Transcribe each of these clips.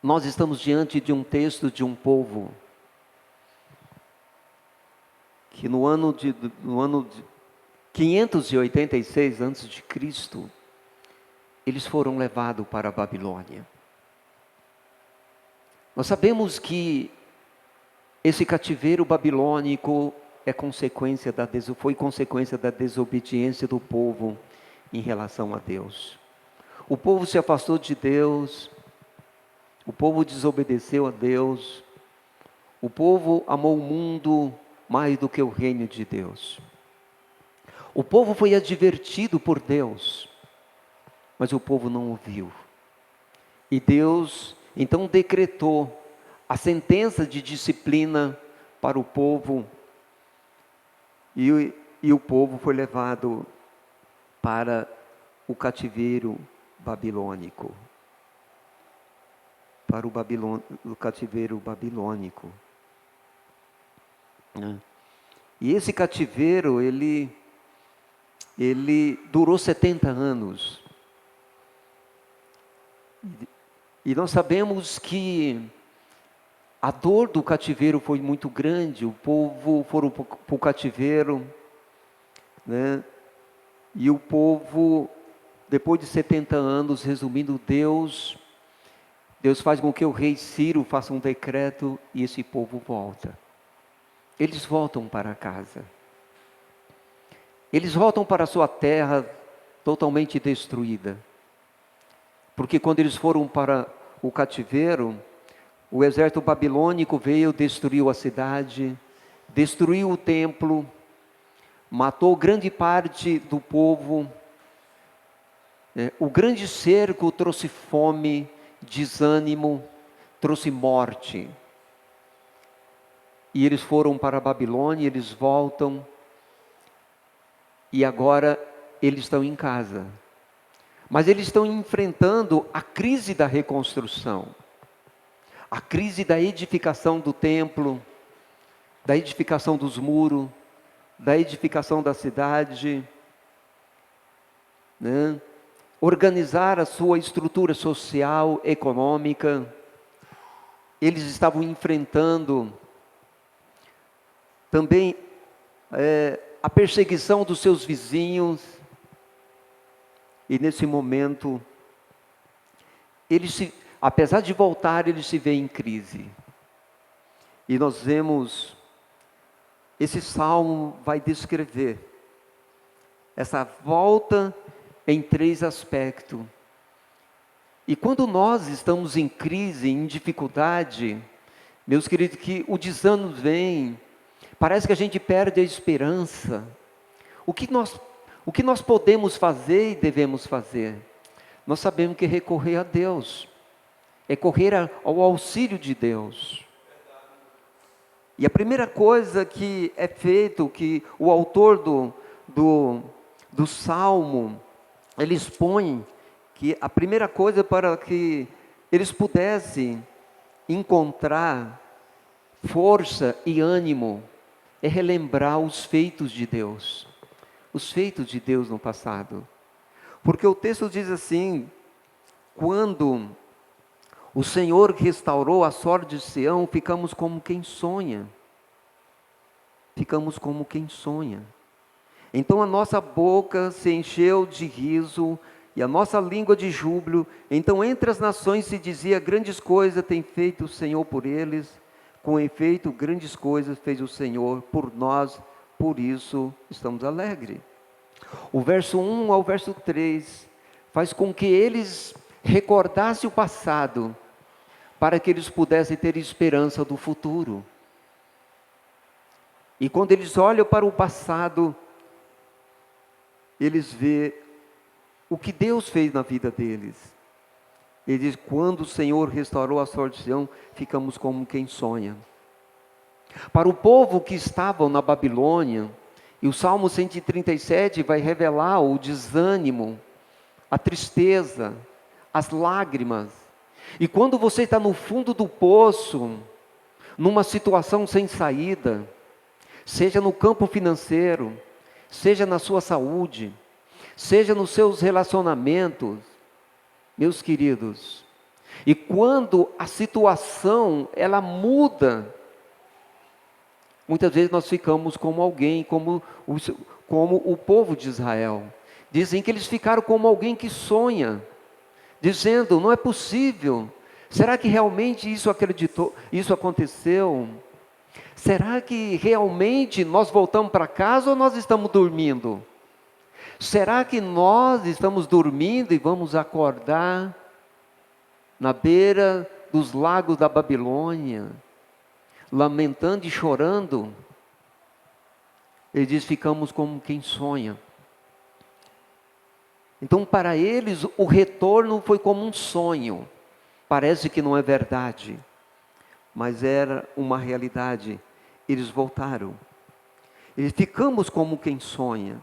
nós estamos diante de um texto de um povo que no ano de 586 a.C., eles foram levados para a Babilônia. Nós sabemos que esse cativeiro babilônico foi consequência da desobediência do povo em relação a Deus. O povo se afastou de Deus, o povo desobedeceu a Deus, o povo amou o mundo mais do que o reino de Deus. O povo foi advertido por Deus, mas o povo não ouviu. E Deus então decretou a sentença de disciplina para o povo, e o povo foi levado para o cativeiro babilônico. Para o cativeiro babilônico. E esse cativeiro, ele durou 70 anos. E nós sabemos que a dor do cativeiro foi muito grande. O povo foram para o cativeiro, né? E o povo, depois de 70 anos, resumindo, Deus faz com que o rei Ciro faça um decreto e esse povo volta. Eles voltam para casa. Eles voltam para a sua terra totalmente destruída. Porque quando eles foram para o cativeiro, o exército babilônico veio, destruiu a cidade, destruiu o templo, matou grande parte do povo. O grande cerco trouxe fome, desânimo, trouxe morte. E eles foram para a Babilônia, eles voltam, e agora eles estão em casa. Mas eles estão enfrentando a crise da reconstrução, a crise da edificação do templo, da edificação dos muros, da edificação da cidade, né? Organizar a sua estrutura social, econômica. Eles estavam enfrentando também a perseguição dos seus vizinhos. E nesse momento, apesar de voltar, eles se veem em crise. E nós vemos, esse salmo vai descrever essa volta em 3 aspectos. E quando nós estamos em crise, em dificuldade, meus queridos, que o desânimo vem, parece que a gente perde a esperança. O que nós podemos fazer e devemos fazer? Nós sabemos que recorrer a Deus, é correr ao auxílio de Deus. E a primeira coisa que é feito, que o autor do Salmo, ele expõe, que a primeira coisa para que eles pudessem encontrar força e ânimo, é relembrar os feitos de Deus. Os feitos de Deus no passado. Porque o texto diz assim: quando o Senhor restaurou a sorte de Sião, ficamos como quem sonha. Ficamos como quem sonha. Então a nossa boca se encheu de riso e a nossa língua de júbilo. Então entre as nações se dizia: grandes coisas tem feito o Senhor por eles. Com efeito, grandes coisas fez o Senhor por nós, por isso estamos alegres. O verso 1 ao verso 3 faz com que eles recordassem o passado, para que eles pudessem ter esperança do futuro. E quando eles olham para o passado, eles veem o que Deus fez na vida deles. Ele diz: quando o Senhor restaurou a sorte de Sião, ficamos como quem sonha. Para o povo que estavam na Babilônia, e o Salmo 137 vai revelar o desânimo, a tristeza, as lágrimas. E quando você está no fundo do poço, numa situação sem saída, seja no campo financeiro, seja na sua saúde, seja nos seus relacionamentos, meus queridos, E quando a situação, ela muda, muitas vezes nós ficamos como alguém, como o povo de Israel. Dizem que eles ficaram como alguém que sonha, dizendo, não é possível. Será que realmente isso aconteceu? Será que realmente nós voltamos para casa ou nós estamos dormindo? Será que nós estamos dormindo e vamos acordar na beira dos lagos da Babilônia, lamentando e chorando? Ele diz, ficamos como quem sonha. Então para eles o retorno foi como um sonho. Parece que não é verdade, mas era uma realidade. Eles voltaram. E ficamos como quem sonha.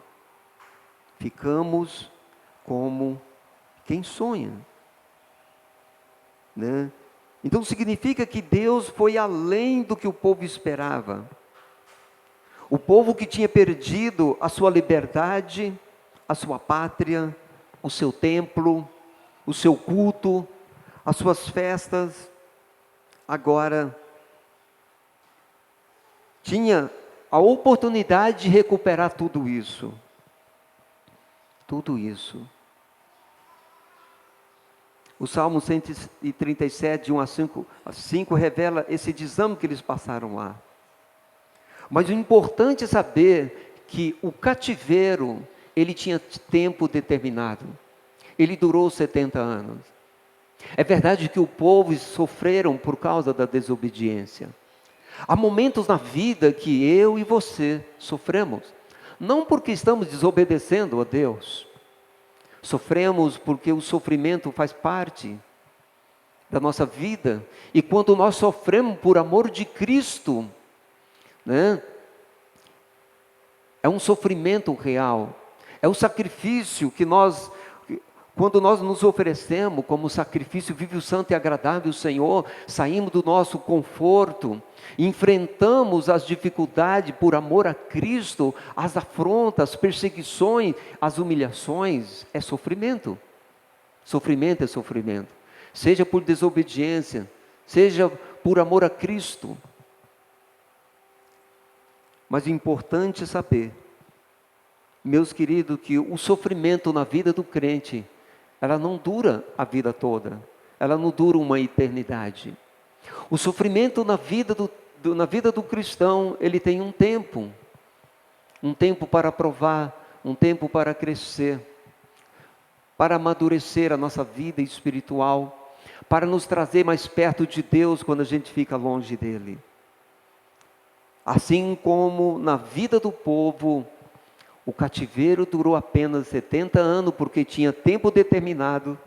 Ficamos como quem sonha, né? Então significa que Deus foi além do que o povo esperava. O povo que tinha perdido a sua liberdade, a sua pátria, o seu templo, o seu culto, as suas festas, agora tinha a oportunidade de recuperar tudo isso. Tudo isso. O Salmo 137, de 1 a 5, revela esse desânimo que eles passaram lá. Mas o importante é saber que o cativeiro, ele tinha tempo determinado. Ele durou 70 anos. É verdade que o povo sofreram por causa da desobediência. Há momentos na vida que eu e você sofremos. Não porque estamos desobedecendo a Deus. Sofremos porque o sofrimento faz parte da nossa vida. E quando nós sofremos por amor de Cristo, né? É um sofrimento real. É um sacrifício que quando nós nos oferecemos como sacrifício vivo, santo e agradável ao Senhor, saímos do nosso conforto, enfrentamos as dificuldades por amor a Cristo, as afrontas, as perseguições, as humilhações, é sofrimento. Sofrimento é sofrimento. Seja por desobediência, seja por amor a Cristo. Mas o importante é saber, meus queridos, que o sofrimento na vida do crente, ela não dura a vida toda, ela não dura uma eternidade. O sofrimento na vida do cristão, ele tem um tempo para provar, um tempo para crescer, para amadurecer a nossa vida espiritual, para nos trazer mais perto de Deus quando a gente fica longe dele. Assim como na vida do povo, o cativeiro durou apenas 70 anos, porque tinha tempo determinado,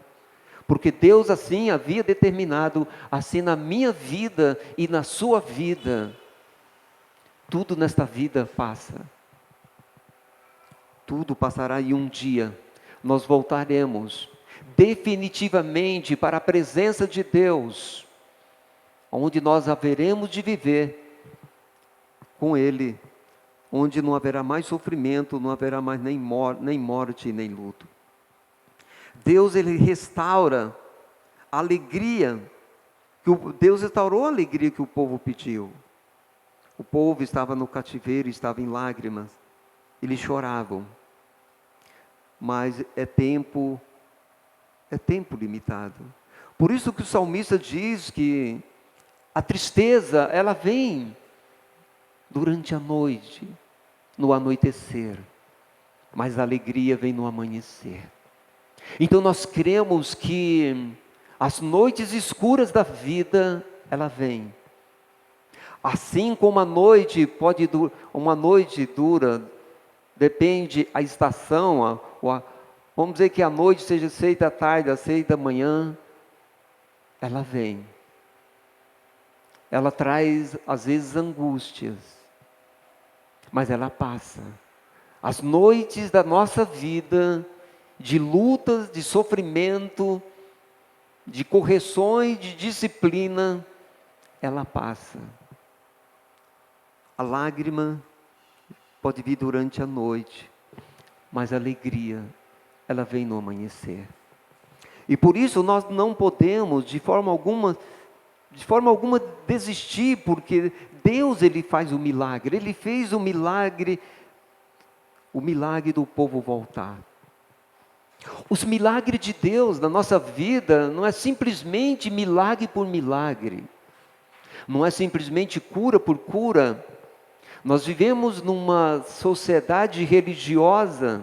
porque Deus assim havia determinado, assim na minha vida e na sua vida. Tudo nesta vida passa. Tudo passará e um dia nós voltaremos definitivamente para a presença de Deus, onde nós haveremos de viver com Ele, onde não haverá mais sofrimento, não haverá mais nem morte, nem luto. Deus, Ele restaura a alegria, Deus restaurou a alegria que o povo pediu. O povo estava no cativeiro, estava em lágrimas, eles choravam. Mas é tempo limitado. Por isso que o salmista diz que a tristeza, ela vem durante a noite, no anoitecer, mas a alegria vem no amanhecer. Então nós cremos que as noites escuras da vida, ela vem. Assim como uma noite dura, depende a estação, vamos dizer que a noite seja 6 da tarde, às 6 da manhã, ela vem. Ela traz às vezes angústias, mas ela passa. As noites da nossa vida, de lutas, de sofrimento, de correções, de disciplina, ela passa. A lágrima pode vir durante a noite, mas a alegria, ela vem no amanhecer. E por isso nós não podemos, de forma alguma, desistir, porque Deus, Ele faz o milagre. Ele fez o milagre do povo voltar. Os milagres de Deus na nossa vida não é simplesmente milagre por milagre. Não é simplesmente cura por cura. Nós vivemos numa sociedade religiosa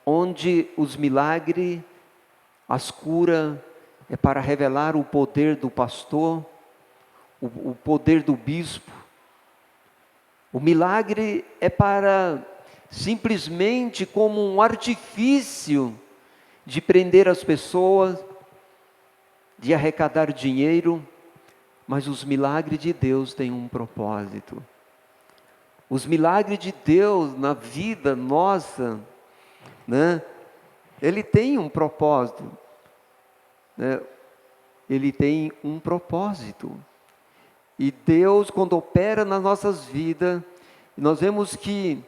onde os milagres, as curas, é para revelar o poder do pastor, o poder do bispo. O milagre é para simplesmente como um artifício de prender as pessoas, de arrecadar dinheiro, mas os milagres de Deus têm um propósito. Os milagres de Deus na vida nossa, né? Ele tem um propósito, né? Ele tem um propósito. E Deus, quando opera nas nossas vidas, nós vemos que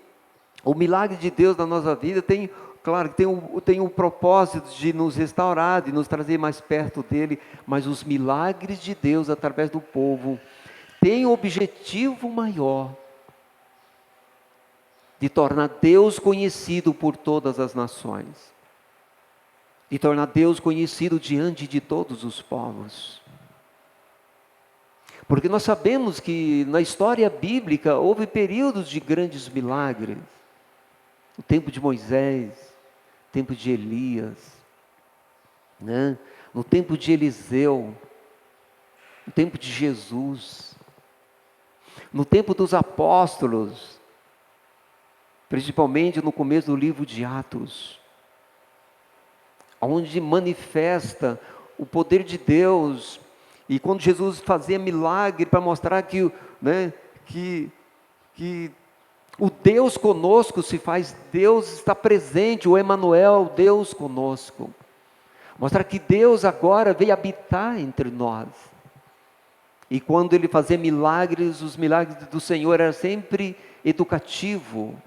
o milagre de Deus na nossa vida tem, claro, tem o propósito de nos restaurar, de nos trazer mais perto dEle, mas os milagres de Deus através do povo têm um objetivo maior, de tornar Deus conhecido por todas as nações, de tornar Deus conhecido diante de todos os povos. Porque nós sabemos que na história bíblica houve períodos de grandes milagres. O tempo de Moisés, o tempo de Elias, né? No tempo de Eliseu, no tempo de Jesus, no tempo dos apóstolos, principalmente no começo do livro de Atos, onde manifesta o poder de Deus. E quando Jesus fazia milagre para mostrar que, né, que o Deus conosco se faz, Deus está presente, o Emanuel, Deus conosco. Mostrar que Deus agora veio habitar entre nós. E quando Ele fazia milagres, os milagres do Senhor eram sempre educativo,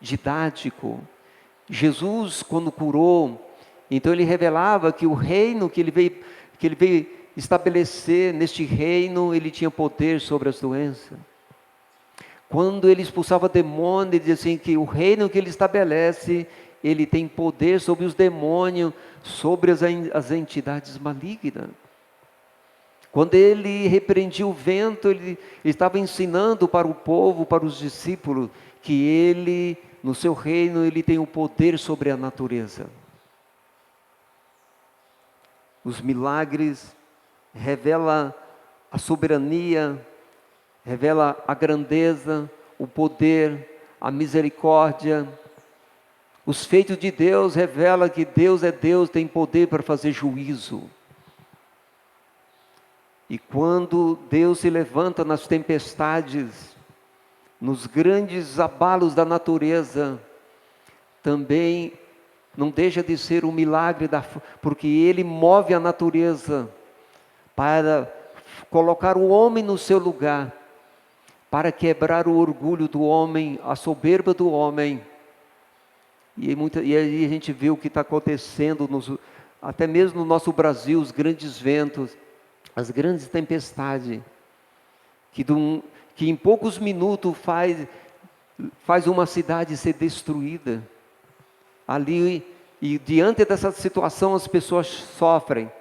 didático. Jesus, quando curou, então Ele revelava que o reino que Ele veio estabelecer, neste reino Ele tinha poder sobre as doenças. Quando Ele expulsava demônios, Ele dizia assim, que o reino que Ele estabelece, Ele tem poder sobre os demônios, sobre as entidades malignas. Quando Ele repreendia o vento, Ele estava ensinando para o povo, para os discípulos, que Ele, no seu reino, Ele tem o poder sobre a natureza. Os milagres revelam a soberania, revela a grandeza, o poder, a misericórdia. Os feitos de Deus revelam que Deus é Deus, tem poder para fazer juízo. E quando Deus se levanta nas tempestades, nos grandes abalos da natureza, também não deixa de ser um milagre, porque Ele move a natureza para colocar o homem no seu lugar, para quebrar o orgulho do homem, a soberba do homem. E aí a gente vê o que está acontecendo, até mesmo no nosso Brasil, os grandes ventos, as grandes tempestades, que em poucos minutos faz uma cidade ser destruída. Ali, e diante dessa situação as pessoas sofrem,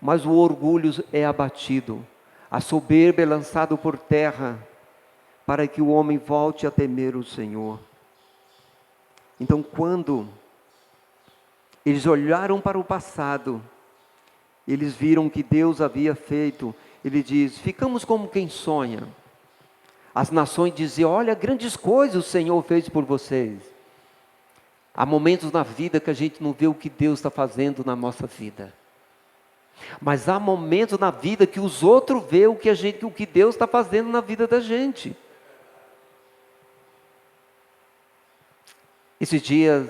mas o orgulho é abatido, a soberba é lançada por terra, para que o homem volte a temer o Senhor. Então, quando eles olharam para o passado, eles viram que Deus havia feito. Ele diz, ficamos como quem sonha. As nações diziam, olha, grandes coisas o Senhor fez por vocês. Há momentos na vida que a gente não vê o que Deus está fazendo na nossa vida. Mas há momentos na vida que os outros vê o que Deus está fazendo na vida da gente. Esses dias,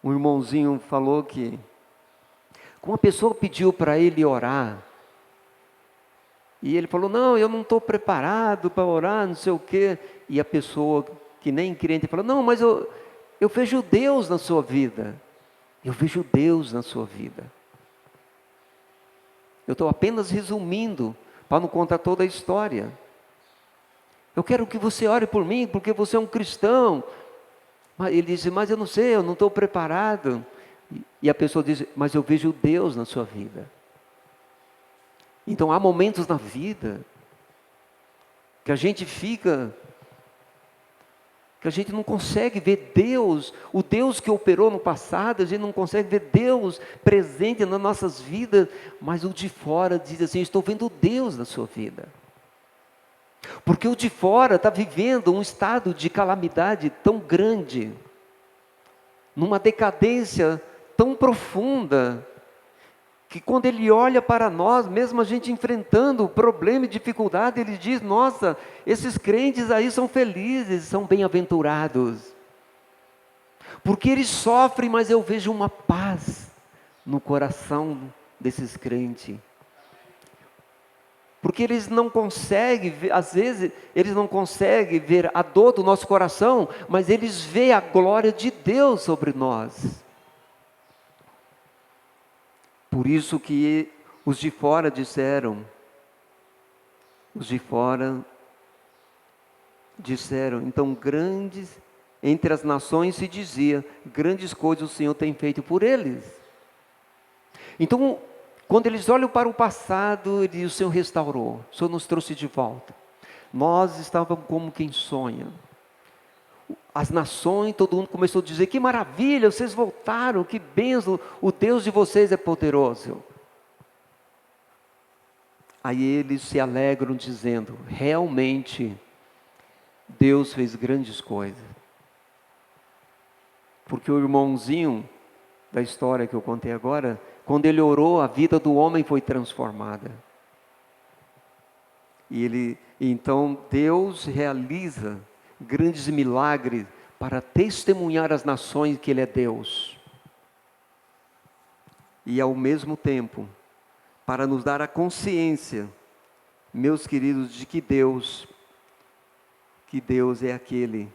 um irmãozinho falou que uma pessoa pediu para ele orar, e ele falou, não, eu não estou preparado para orar, não sei o quê. E a pessoa, que nem crente, falou, não, mas eu vejo Deus na sua vida. Eu vejo Deus na sua vida. Eu estou apenas resumindo, para não contar toda a história. Eu quero que você ore por mim, porque você é um cristão. Ele disse, mas eu não sei, eu não estou preparado. E a pessoa diz, mas eu vejo Deus na sua vida. Então há momentos na vida que a gente fica, que a gente não consegue ver Deus, o Deus que operou no passado, a gente não consegue ver Deus presente nas nossas vidas, mas o de fora diz assim, estou vendo Deus na sua vida. Porque o de fora está vivendo um estado de calamidade tão grande, numa decadência tão profunda, que quando ele olha para nós, mesmo a gente enfrentando problema e dificuldade, ele diz, nossa, esses crentes aí são felizes, são bem-aventurados. Porque eles sofrem, mas eu vejo uma paz no coração desses crentes. Porque eles não conseguem, às vezes, eles não conseguem ver a dor do nosso coração, mas eles veem a glória de Deus sobre nós. Por isso que os de fora disseram, então grandes, entre as nações se dizia, grandes coisas o Senhor tem feito por eles. Então, quando eles olham para o passado, ele diz, o Senhor restaurou, o Senhor nos trouxe de volta. Nós estávamos como quem sonha. As nações, todo mundo começou a dizer, que maravilha, vocês voltaram, que bênção, o Deus de vocês é poderoso. Aí eles se alegram dizendo, realmente, Deus fez grandes coisas. Porque o irmãozinho da história que eu contei agora, quando ele orou, a vida do homem foi transformada. Então Deus realiza grandes milagres para testemunhar às nações que Ele é Deus. E ao mesmo tempo, para nos dar a consciência, meus queridos, de que Deus é aquele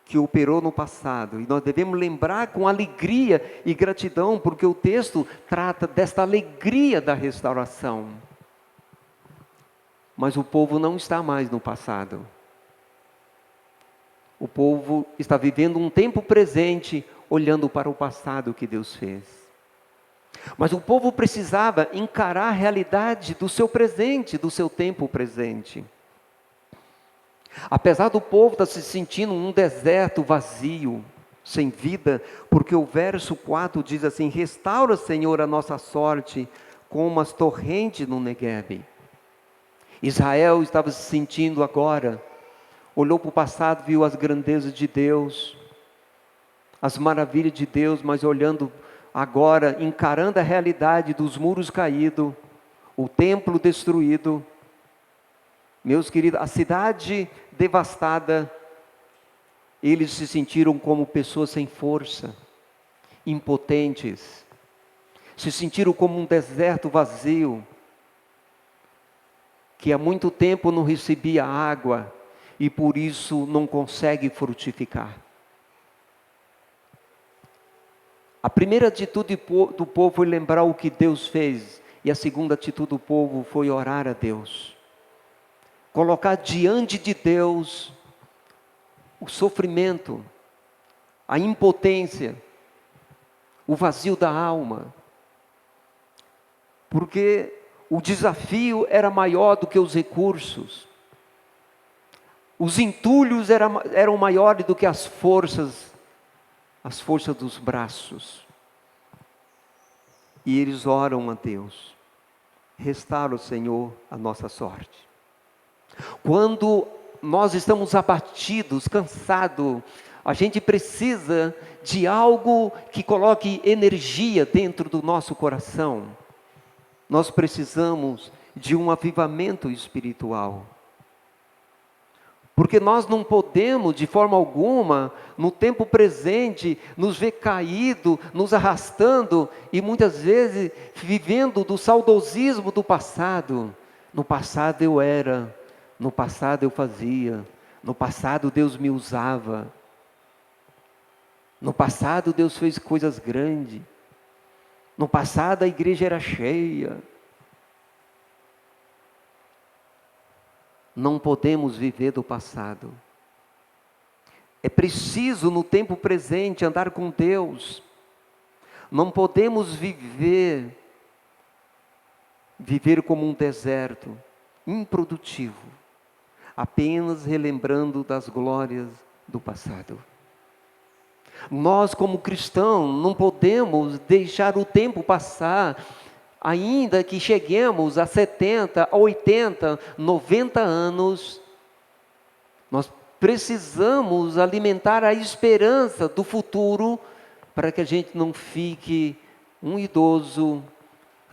que operou no passado. E nós devemos lembrar com alegria e gratidão, porque o texto trata desta alegria da restauração. Mas o povo não está mais no passado. O povo está vivendo um tempo presente, olhando para o passado que Deus fez. Mas o povo precisava encarar a realidade do seu presente, do seu tempo presente. Apesar do povo estar se sentindo num deserto vazio, sem vida, porque o verso 4 diz assim, restaura, Senhor, a nossa sorte, como as torrentes no Neguebe. Israel estava se sentindo agora, olhou para o passado, viu as grandezas de Deus, as maravilhas de Deus, mas olhando agora, encarando a realidade dos muros caídos, o templo destruído, meus queridos, a cidade devastada, eles se sentiram como pessoas sem força, impotentes, se sentiram como um deserto vazio, que há muito tempo não recebia água, e por isso não consegue frutificar. A primeira atitude do povo foi lembrar o que Deus fez, e a segunda atitude do povo foi orar a Deus. Colocar diante de Deus o sofrimento, a impotência, o vazio da alma. Porque o desafio era maior do que os recursos. Os entulhos eram maiores do que as forças dos braços. E eles oram a Deus. Restaura, Senhor, a nossa sorte. Quando nós estamos abatidos, cansados, a gente precisa de algo que coloque energia dentro do nosso coração. Nós precisamos de um avivamento espiritual. Porque nós não podemos, de forma alguma, no tempo presente, nos ver caído, nos arrastando, e muitas vezes vivendo do saudosismo do passado. No passado eu era, no passado eu fazia, no passado Deus me usava. No passado Deus fez coisas grandes. No passado a igreja era cheia. Não podemos viver do passado. É preciso no tempo presente andar com Deus. Não podemos viver como um deserto, improdutivo, apenas relembrando das glórias do passado. Nós, como cristãos, não podemos deixar o tempo passar, ainda que cheguemos a 70, 80, 90 anos. Nós precisamos alimentar a esperança do futuro, para que a gente não fique um idoso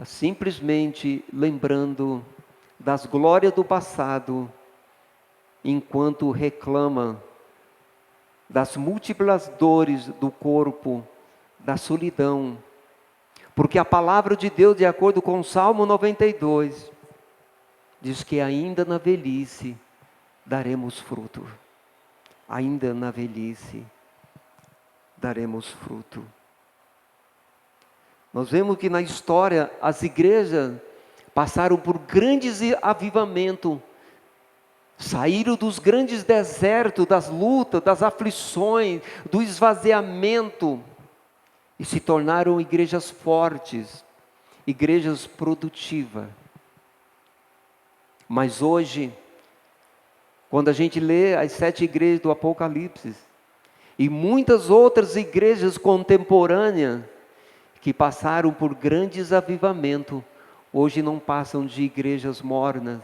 simplesmente lembrando das glórias do passado, enquanto reclama das múltiplas dores do corpo, da solidão. Porque a palavra de Deus, de acordo com o Salmo 92, diz que ainda na velhice daremos fruto. Ainda na velhice daremos fruto. Nós vemos que na história as igrejas passaram por grandes avivamentos, saíram dos grandes desertos, das lutas, das aflições, do esvaziamento, e se tornaram igrejas fortes, igrejas produtivas. Mas hoje, quando a gente lê as 7 igrejas do Apocalipse, e muitas outras igrejas contemporâneas, que passaram por grandes avivamentos, hoje não passam de igrejas mornas,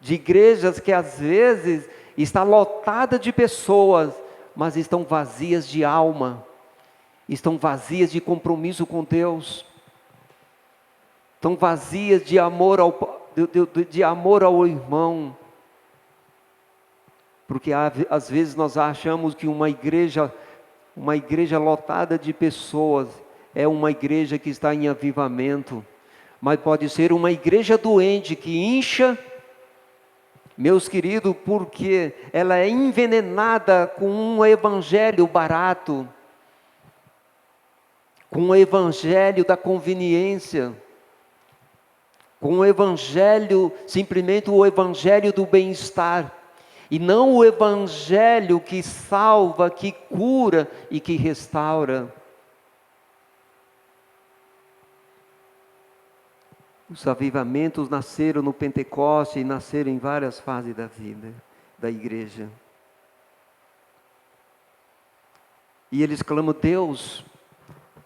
de igrejas que às vezes está lotada de pessoas, mas estão vazias de alma, estão vazias de compromisso com Deus, estão vazias de amor ao irmão. Porque às vezes nós achamos que uma igreja lotada de pessoas é uma igreja que está em avivamento, mas pode ser uma igreja doente que incha, meus queridos, porque ela é envenenada com um evangelho barato, com o evangelho da conveniência, com o evangelho, simplesmente o evangelho do bem-estar, e não o evangelho que salva, que cura e que restaura. Os avivamentos nasceram no Pentecoste e nasceram em várias fases da vida da igreja. E eles clamam: Deus,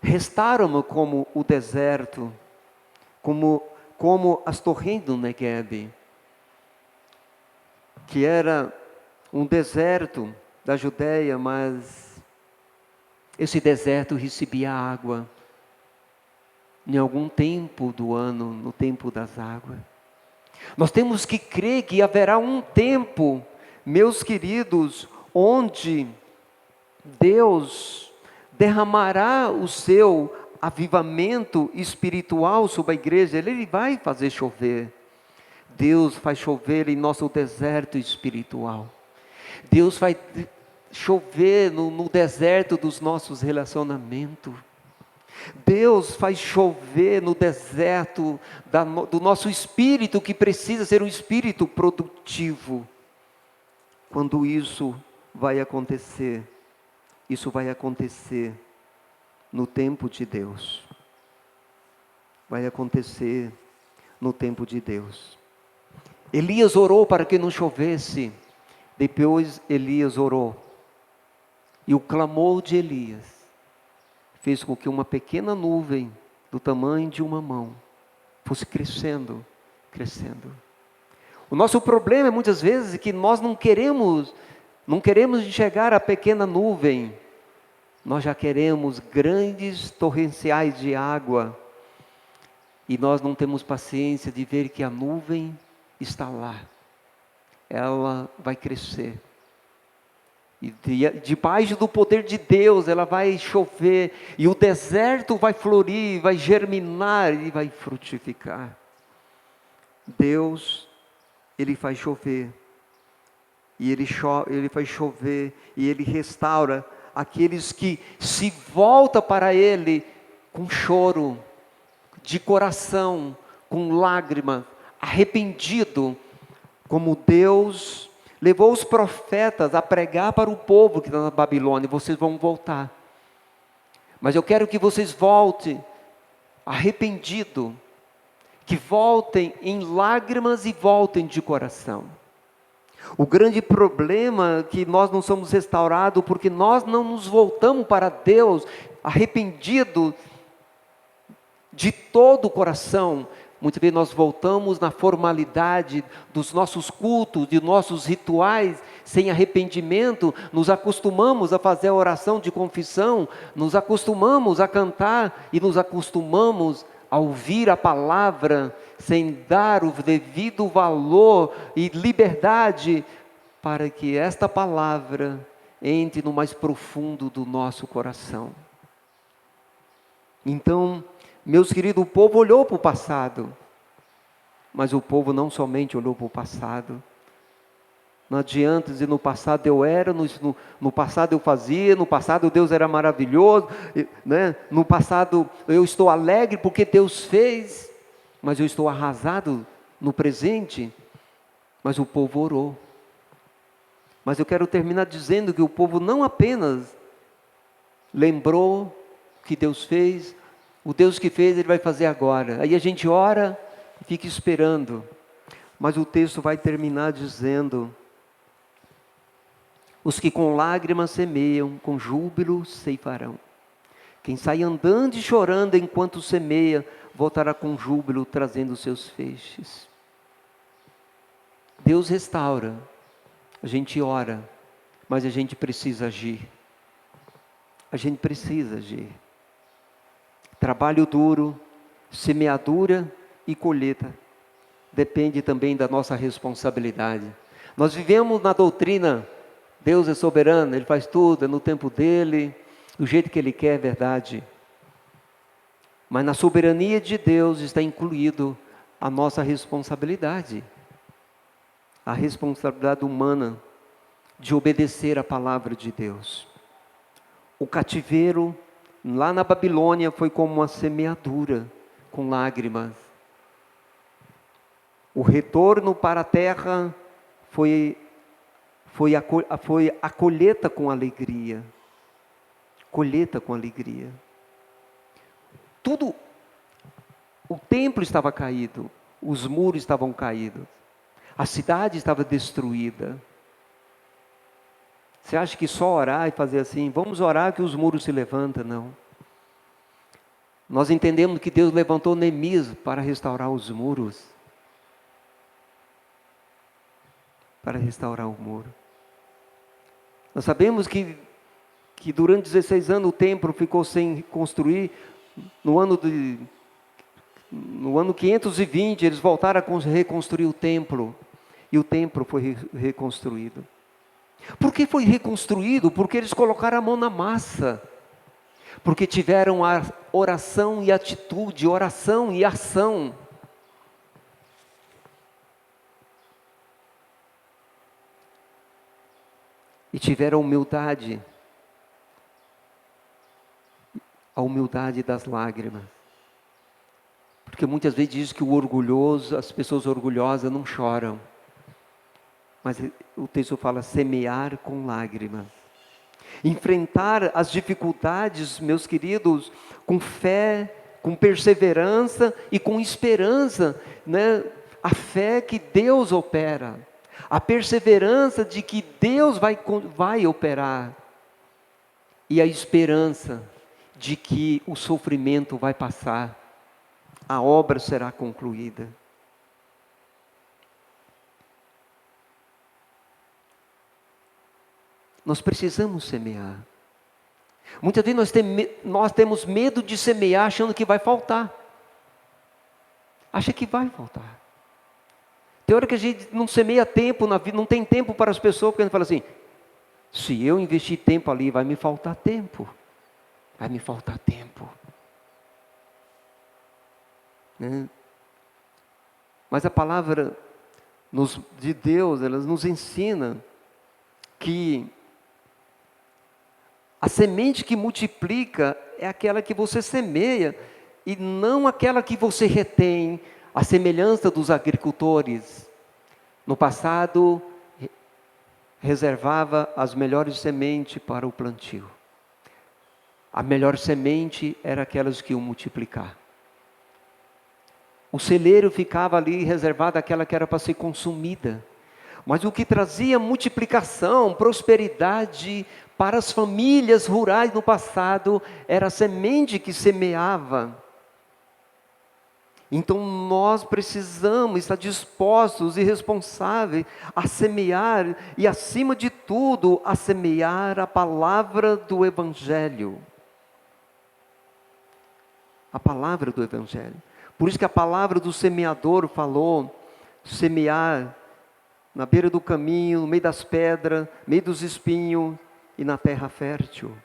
restaura-me como o deserto, como as torrentes do Negueb, que era um deserto da Judéia, mas esse deserto recebia água em algum tempo do ano, no tempo das águas. Nós temos que crer que haverá um tempo, meus queridos, onde Deus derramará o seu avivamento espiritual sobre a igreja. Ele vai fazer chover. Deus faz chover em nosso deserto espiritual. Deus vai chover no deserto dos nossos relacionamentos. Deus faz chover no deserto do nosso espírito, que precisa ser um espírito produtivo. Quando isso vai acontecer no tempo de Deus. Vai acontecer no tempo de Deus. Elias orou para que não chovesse. Depois Elias orou. E o clamor de Elias fez com que uma pequena nuvem, do tamanho de uma mão, fosse crescendo. O nosso problema é muitas vezes que nós não queremos enxergar a pequena nuvem. Nós já queremos grandes torrenciais de água. E nós não temos paciência de ver que a nuvem está lá. Ela vai crescer. E debaixo do poder de Deus, ela vai chover, e o deserto vai florir, vai germinar e vai frutificar. Deus, Ele faz chover, e Ele faz chover, e Ele restaura aqueles que se voltam para Ele com choro, de coração, com lágrima, arrependido, como Deus levou os profetas a pregar para o povo que está na Babilônia. Vocês vão voltar, mas eu quero que vocês voltem arrependido, que voltem em lágrimas e voltem de coração. O grande problema é que nós não somos restaurados porque nós não nos voltamos para Deus arrependido de todo o coração. Muitas vezes nós voltamos na formalidade dos nossos cultos, de nossos rituais, sem arrependimento. Nos acostumamos a fazer a oração de confissão, nos acostumamos a cantar e nos acostumamos a ouvir a palavra sem dar o devido valor e liberdade para que esta palavra entre no mais profundo do nosso coração. Então, meus queridos, o povo olhou para o passado, mas o povo não somente olhou para o passado. Não adianta dizer no passado eu era, no passado eu fazia, no passado Deus era maravilhoso, né? No passado eu estou alegre porque Deus fez, mas eu estou arrasado no presente. Mas o povo orou. Mas eu quero terminar dizendo que o povo não apenas lembrou que Deus fez, o Deus que fez Ele vai fazer agora. Aí a gente ora e fica esperando, mas o texto vai terminar dizendo: os que com lágrimas semeiam, com júbilo ceifarão. Quem sai andando e chorando enquanto semeia, voltará com júbilo, trazendo os seus feixes. Deus restaura, a gente ora, mas a gente precisa agir. A gente precisa agir. Trabalho duro, semeadura e colheita, depende também da nossa responsabilidade. Nós vivemos na doutrina, Deus é soberano, Ele faz tudo, é no tempo dEle, do jeito que Ele quer, é verdade. Mas na soberania de Deus está incluído a nossa responsabilidade. A responsabilidade humana de obedecer a palavra de Deus. O cativeiro lá na Babilônia foi como uma semeadura, com lágrimas. O retorno para a terra foi a colheita com alegria. Colheita com alegria. Tudo, o templo estava caído, os muros estavam caídos, a cidade estava destruída. Você acha que só orar e fazer assim, vamos orar que os muros se levantam? Não. Nós entendemos que Deus levantou Neemias para restaurar os muros. Para restaurar o muro. Nós sabemos que durante 16 anos o templo ficou sem construir. No ano 520 eles voltaram a reconstruir o templo. E o templo foi reconstruído. Por que foi reconstruído? Porque eles colocaram a mão na massa. Porque tiveram a oração e atitude, oração e ação. E tiveram humildade. A humildade das lágrimas. Porque muitas vezes diz que o orgulhoso, as pessoas orgulhosas não choram. Mas o texto fala semear com lágrimas. Enfrentar as dificuldades, meus queridos, com fé, com perseverança e com esperança, né? A fé que Deus opera. A perseverança de que Deus vai operar. E a esperança de que o sofrimento vai passar. A obra será concluída. Nós precisamos semear. Muitas vezes nós temos medo de semear achando que vai faltar. Acha que vai faltar. Tem hora que a gente não semeia tempo na vida, não tem tempo para as pessoas, porque a gente fala assim, se eu investir tempo ali, vai me faltar tempo. Vai me faltar tempo. Né? Mas a palavra de Deus, ela nos ensina que A semente que multiplica é aquela que você semeia e não aquela que você retém, a semelhança dos agricultores. No passado, reservava as melhores sementes para o plantio. A melhor semente era aquelas que iam multiplicar. O celeiro ficava ali reservado aquela que era para ser consumida. Mas o que trazia multiplicação, prosperidade para as famílias rurais no passado, era a semente que semeava. Então nós precisamos estar dispostos e responsáveis a semear, e acima de tudo, a semear a palavra do Evangelho. A palavra do Evangelho. Por isso que a palavra do semeador falou, semear na beira do caminho, no meio das pedras, no meio dos espinhos e na terra fértil.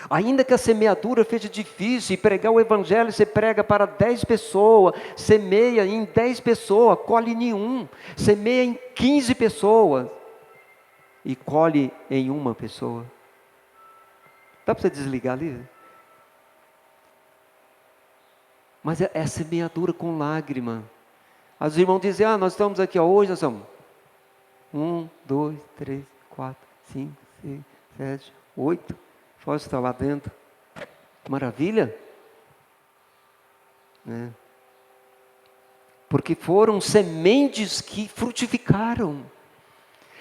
Ainda que a semeadura seja difícil, e pregar o Evangelho, você prega para 10 pessoas, semeia em 10 pessoas, colhe em 1, semeia em 15 pessoas, e colhe em 1 pessoa. Dá para você desligar ali? Mas é semeadura com lágrima. Os irmãos dizem, nós estamos aqui hoje, nós somos 1, 2, 3, 4, 5, 6, 7, 8. Pode estar lá dentro. Maravilha. Né? Porque foram sementes que frutificaram.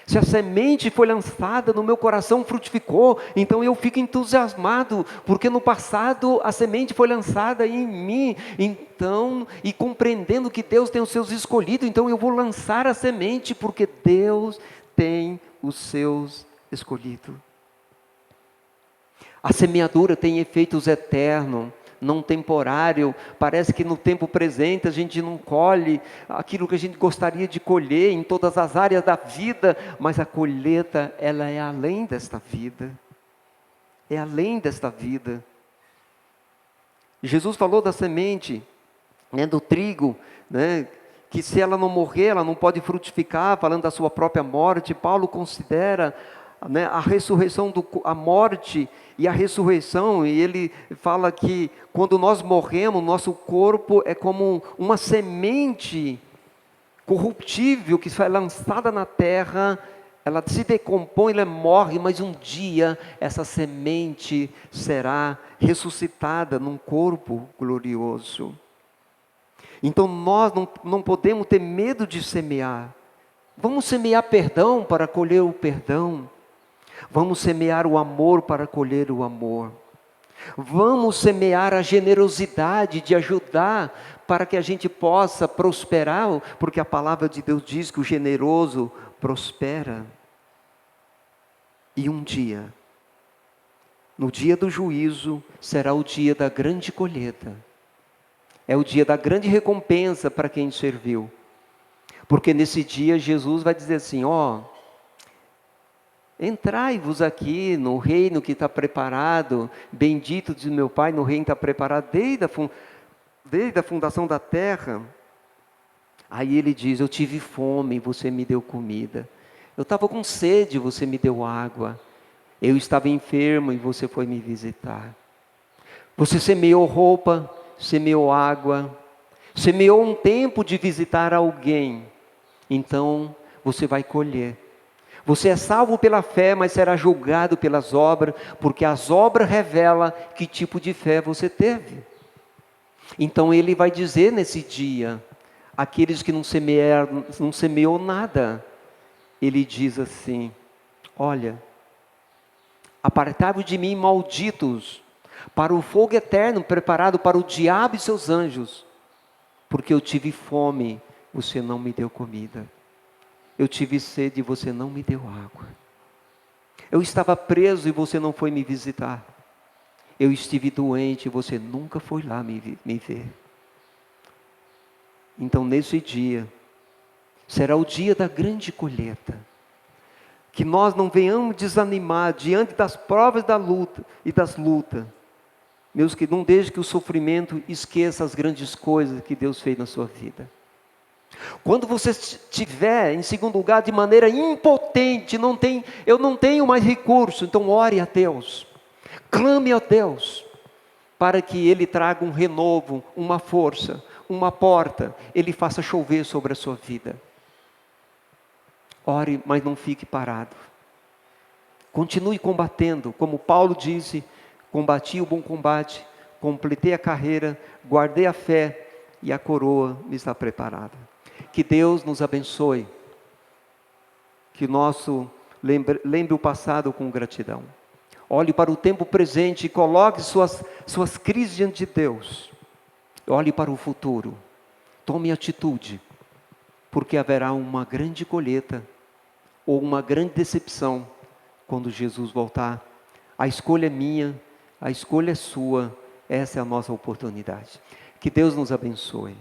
Se a semente foi lançada no meu coração, frutificou, então eu fico entusiasmado, porque no passado a semente foi lançada em mim, então, e compreendendo que Deus tem os seus escolhidos, então eu vou lançar a semente, porque Deus tem os seus escolhidos. A semeadura tem efeitos eternos, não temporário. Parece que no tempo presente a gente não colhe aquilo que a gente gostaria de colher em todas as áreas da vida, mas a colheita, ela é além desta vida. É além desta vida. Jesus falou da semente, do trigo, que se ela não morrer, ela não pode frutificar, falando da sua própria morte. Paulo considera a ressurreição, a morte e a ressurreição, e ele fala que quando nós morremos, nosso corpo é como uma semente corruptível que foi lançada na terra, ela se decompõe, ela morre, mas um dia essa semente será ressuscitada num corpo glorioso. Então nós não podemos ter medo de semear. Vamos semear perdão para colher o perdão. Vamos semear o amor para colher o amor. Vamos semear a generosidade de ajudar para que a gente possa prosperar, porque a palavra de Deus diz que o generoso prospera. E um dia, no dia do juízo, será o dia da grande colheita. É o dia da grande recompensa para quem serviu. Porque nesse dia Jesus vai dizer assim, entrai-vos aqui no reino que está preparado, bendito de meu Pai, no reino que está preparado desde a fundação da terra. Aí ele diz, eu tive fome e você me deu comida. Eu estava com sede, você me deu água. Eu estava enfermo e você foi me visitar. Você semeou roupa, semeou água, semeou um tempo de visitar alguém. Então você vai colher. Você é salvo pela fé, mas será julgado pelas obras, porque as obras revelam que tipo de fé você teve. Então ele vai dizer nesse dia, aqueles que não semeou nada, ele diz assim, olha, apartai-vos de mim, malditos, para o fogo eterno preparado para o diabo e seus anjos, porque eu tive fome, você não me deu comida. Eu tive sede e você não me deu água. Eu estava preso e você não foi me visitar. Eu estive doente e você nunca foi lá me ver. Então nesse dia, será o dia da grande colheita. Que nós não venhamos desanimar diante das provas da luta e das lutas. Meus que não deixe que o sofrimento esqueça as grandes coisas que Deus fez na sua vida. Quando você estiver, em segundo lugar, de maneira impotente, eu não tenho mais recurso, então ore a Deus, clame a Deus, para que Ele traga um renovo, uma força, uma porta, Ele faça chover sobre a sua vida. Ore, mas não fique parado. Continue combatendo, como Paulo disse, combati o bom combate, completei a carreira, guardei a fé e a coroa me está preparada. Que Deus nos abençoe, que lembre o passado com gratidão. Olhe para o tempo presente e coloque suas crises diante de Deus. Olhe para o futuro, tome atitude, porque haverá uma grande colheita, ou uma grande decepção, quando Jesus voltar. A escolha é minha, a escolha é sua, essa é a nossa oportunidade. Que Deus nos abençoe.